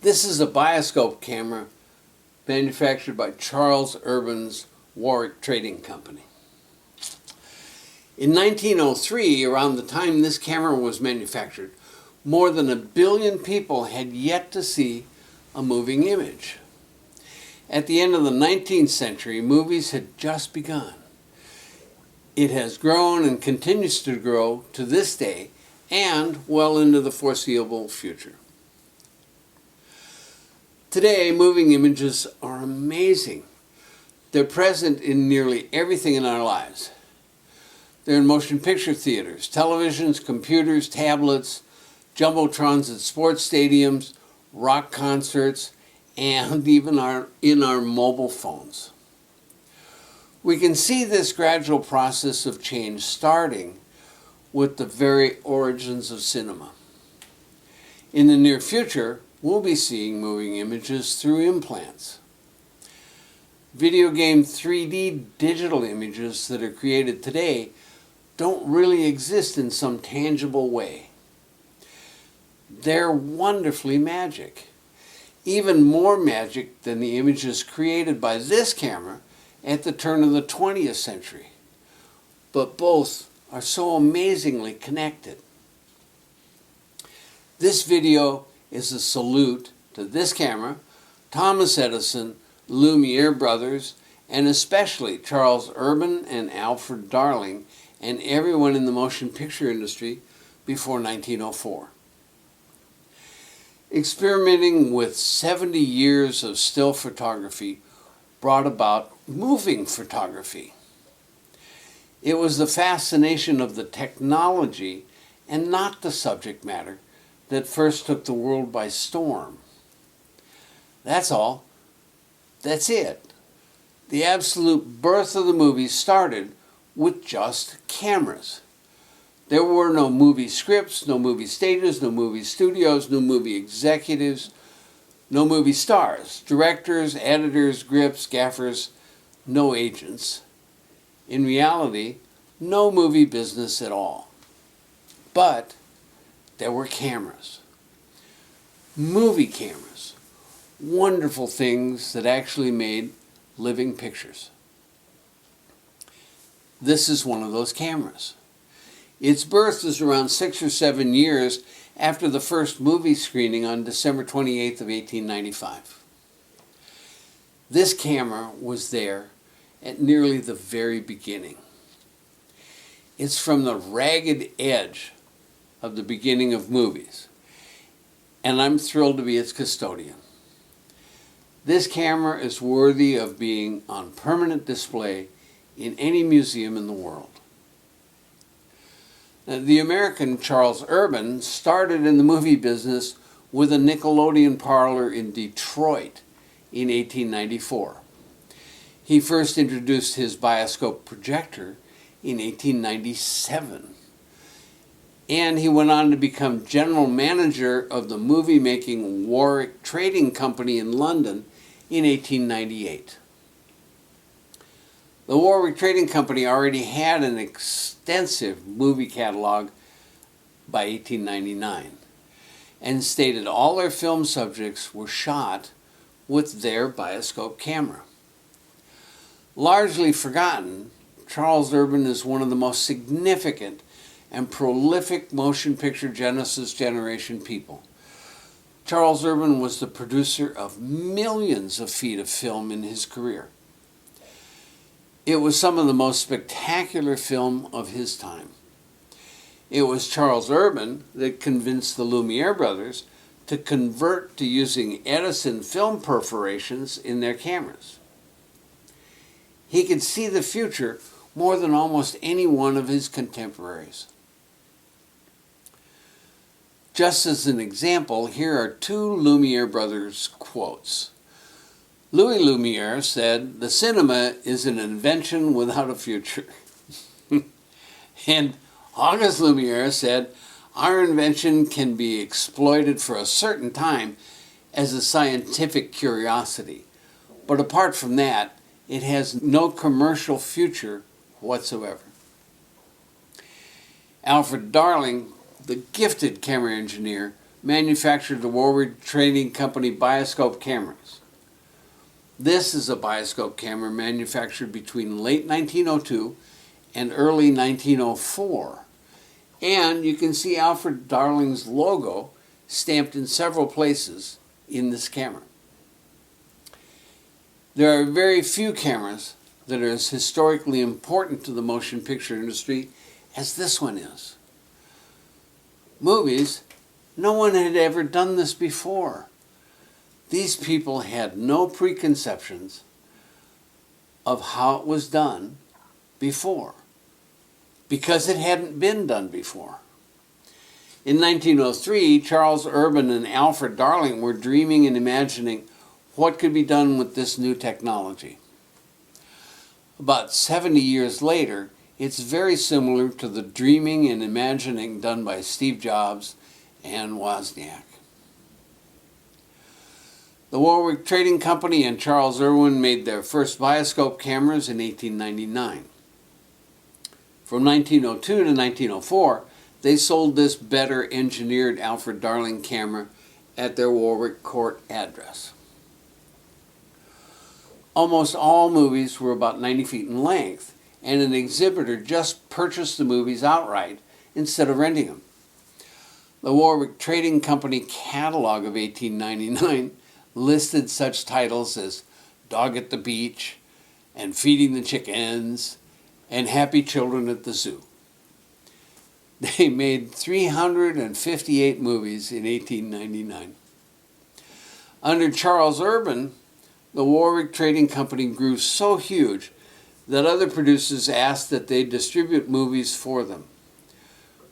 This is a Bioscope camera manufactured by Charles Urban's Warwick Trading Company. In 1903, around the time this camera was manufactured, more than 1 billion people had yet to see a moving image. At the end of the 19th century, movies had just begun. It has grown and continues to grow to this day and well into the foreseeable future. Today, moving images are amazing. They're present in nearly everything in our lives. They're in motion picture theaters, televisions, computers, tablets, jumbotrons at sports stadiums, rock concerts, and even in our mobile phones. We can see this gradual process of change starting with the very origins of cinema. In the near future, we'll be seeing moving images through implants. Video game 3D digital images that are created today don't really exist in some tangible way. They're wonderfully magic. Even more magic than the images created by this camera at the turn of the 20th century. But both are so amazingly connected. This video is a salute to this camera, Thomas Edison, Lumiere brothers, and especially Charles Urban and Alfred Darling and everyone in the motion picture industry before 1904. Experimenting with 70 years of still photography brought about moving photography. It was the fascination of the technology and not the subject matter that first took the world by storm. That's all. That's it. The absolute birth of the movie started with just cameras. There were no movie scripts, no movie stages, no movie studios, no movie executives, no movie stars, directors, editors, grips, gaffers, no agents. In reality, no movie business at all. But there were cameras. Movie cameras. Wonderful things that actually made living pictures. This is one of those cameras. Its birth is around 6 or 7 years after the first movie screening on December 28th of 1895. This camera was there at nearly the very beginning. It's from the ragged edge of the beginning of movies, and I'm thrilled to be its custodian. This camera is worthy of being on permanent display in any museum in the world. Now, the American Charles Urban started in the movie business with a Nickelodeon parlor in Detroit in 1894. He first introduced his Bioscope projector in 1897. And he went on to become general manager of the movie-making Warwick Trading Company in London in 1898. The Warwick Trading Company already had an extensive movie catalog by 1899 and stated all their film subjects were shot with their Bioscope camera. Largely forgotten, Charles Urban is one of the most significant and prolific motion picture Genesis generation people. Charles Urban was the producer of millions of feet of film in his career. It was some of the most spectacular film of his time. It was Charles Urban that convinced the Lumiere brothers to convert to using Edison film perforations in their cameras. He could see the future more than almost any one of his contemporaries. Just as an example, here are 2 Lumiere brothers quotes. Louis Lumiere said, "The cinema is an invention without a future." And Auguste Lumiere said, "Our invention can be exploited for a certain time as a scientific curiosity, but apart from that, it has no commercial future whatsoever." Alfred Darling, the gifted camera engineer, manufactured the Warwick Trading Company Bioscope cameras. This is a Bioscope camera manufactured between late 1902 and early 1904. And you can see Alfred Darling's logo stamped in several places in this camera. There are very few cameras that are as historically important to the motion picture industry as this one is. Movies, no one had ever done this before. These people had no preconceptions of how it was done before, because it hadn't been done before. In 1903, Charles Urban and Alfred Darling were dreaming and imagining what could be done with this new technology. About 70 years later, it's very similar to the dreaming and imagining done by Steve Jobs and Wozniak. The Warwick Trading Company and Charles Irwin made their first Bioscope cameras in 1899. From 1902 to 1904, they sold this better engineered Alfred Darling camera at their Warwick Court address. Almost all movies were about 90 feet in length, and an exhibitor just purchased the movies outright instead of renting them. The Warwick Trading Company catalog of 1899 listed such titles as Dog at the Beach, and Feeding the Chickens, and Happy Children at the Zoo. They made 358 movies in 1899. Under Charles Urban, the Warwick Trading Company grew so huge that other producers asked that they distribute movies for them.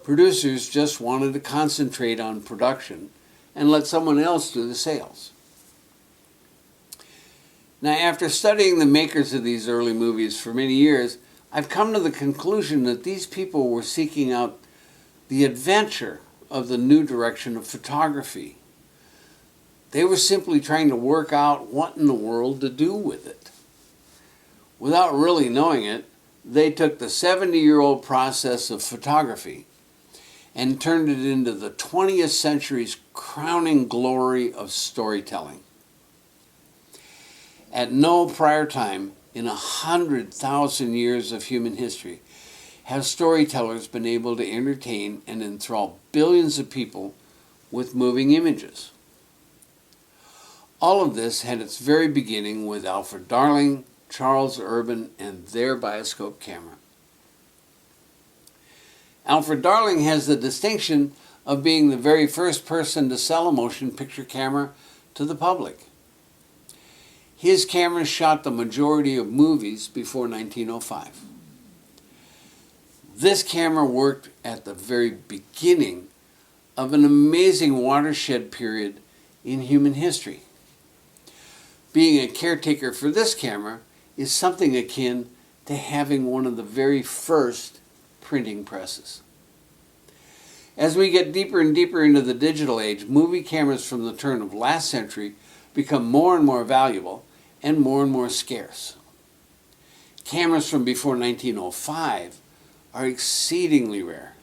Producers just wanted to concentrate on production and let someone else do the sales. Now, after studying the makers of these early movies for many years, I've come to the conclusion that these people were seeking out the adventure of the new direction of photography. They were simply trying to work out what in the world to do with it. Without really knowing it, they took the 70-year-old process of photography and turned it into the 20th century's crowning glory of storytelling. At no prior time in 100,000 years of human history have storytellers been able to entertain and enthrall billions of people with moving images. All of this had its very beginning with Alfred Darling, Charles Urban, and their Bioscope camera. Alfred Darling has the distinction of being the very first person to sell a motion picture camera to the public. His camera shot the majority of movies before 1905. This camera worked at the very beginning of an amazing watershed period in human history. Being a caretaker for this camera is something akin to having one of the very first printing presses. As we get deeper and deeper into the digital age, movie cameras from the turn of last century become more and more valuable and more scarce. Cameras from before 1905 are exceedingly rare.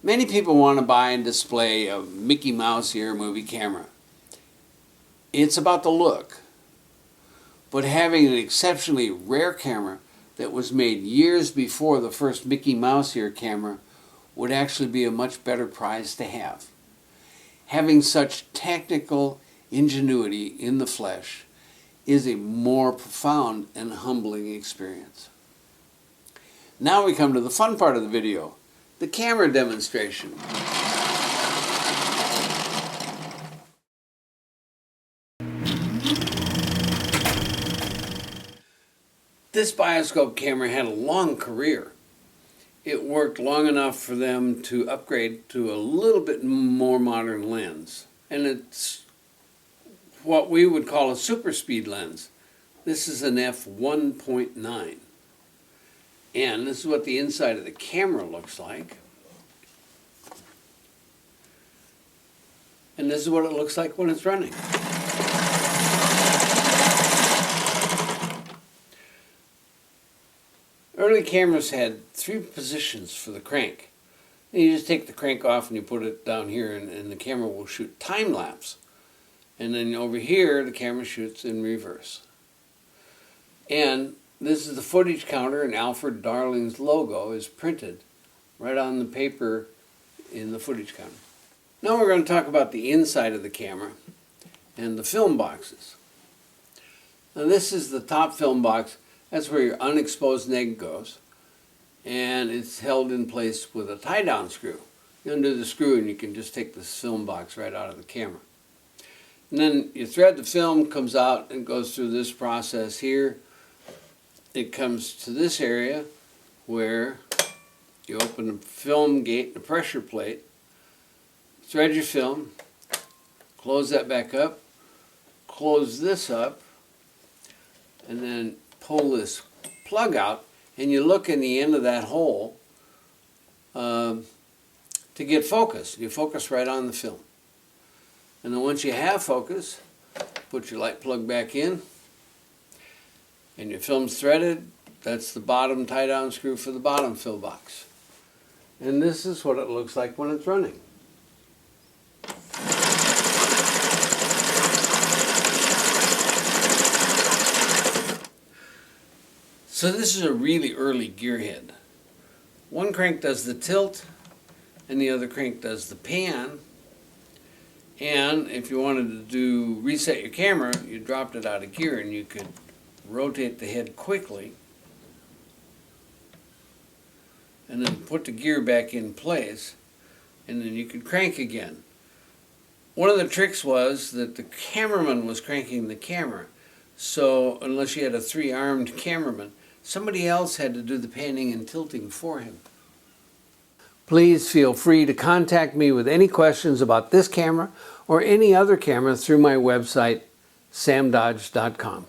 Many people want to buy and display a Mickey Mouse ear movie camera. It's about the look, but having an exceptionally rare camera that was made years before the first Mickey Mouse ear camera would actually be a much better prize to have. Having such technical ingenuity in the flesh is a more profound and humbling experience. Now we come to the fun part of the video, the camera demonstration. This Bioscope camera had a long career. It worked long enough for them to upgrade to a little bit more modern lens. And it's what we would call a super speed lens. This is an f1.9. And this is what the inside of the camera looks like. And this is what it looks like when it's running. Early cameras had 3 positions for the crank. And you just take the crank off and you put it down here, and the camera will shoot time lapse. And then over here, the camera shoots in reverse. And this is the footage counter, and Alfred Darling's logo is printed right on the paper in the footage counter. Now we're going to talk about the inside of the camera and the film boxes. Now this is the top film box. That's where your unexposed neg goes. And it's held in place with a tie-down screw. You undo the screw and you can just take this film box right out of the camera. And then you thread the film, comes out and goes through this process here. It comes to this area where you open the film gate, the pressure plate, thread your film, close that back up, close this up, and then pull this plug out, and you look in the end of that hole to get focus. You focus right on the film. And then once you have focus, put your light plug back in, and your film's threaded. That's the bottom tie-down screw for the bottom fill box. And this is what it looks like when it's running. So this is a really early gearhead. One crank does the tilt, and the other crank does the pan. And if you wanted to reset your camera, you dropped it out of gear and you could rotate the head quickly and then put the gear back in place, and then you could crank again. One of the tricks was that the cameraman was cranking the camera, so unless you had a three-armed cameraman, somebody else had to do the panning and tilting for him. Please feel free to contact me with any questions about this camera or any other camera through my website, samdodge.com.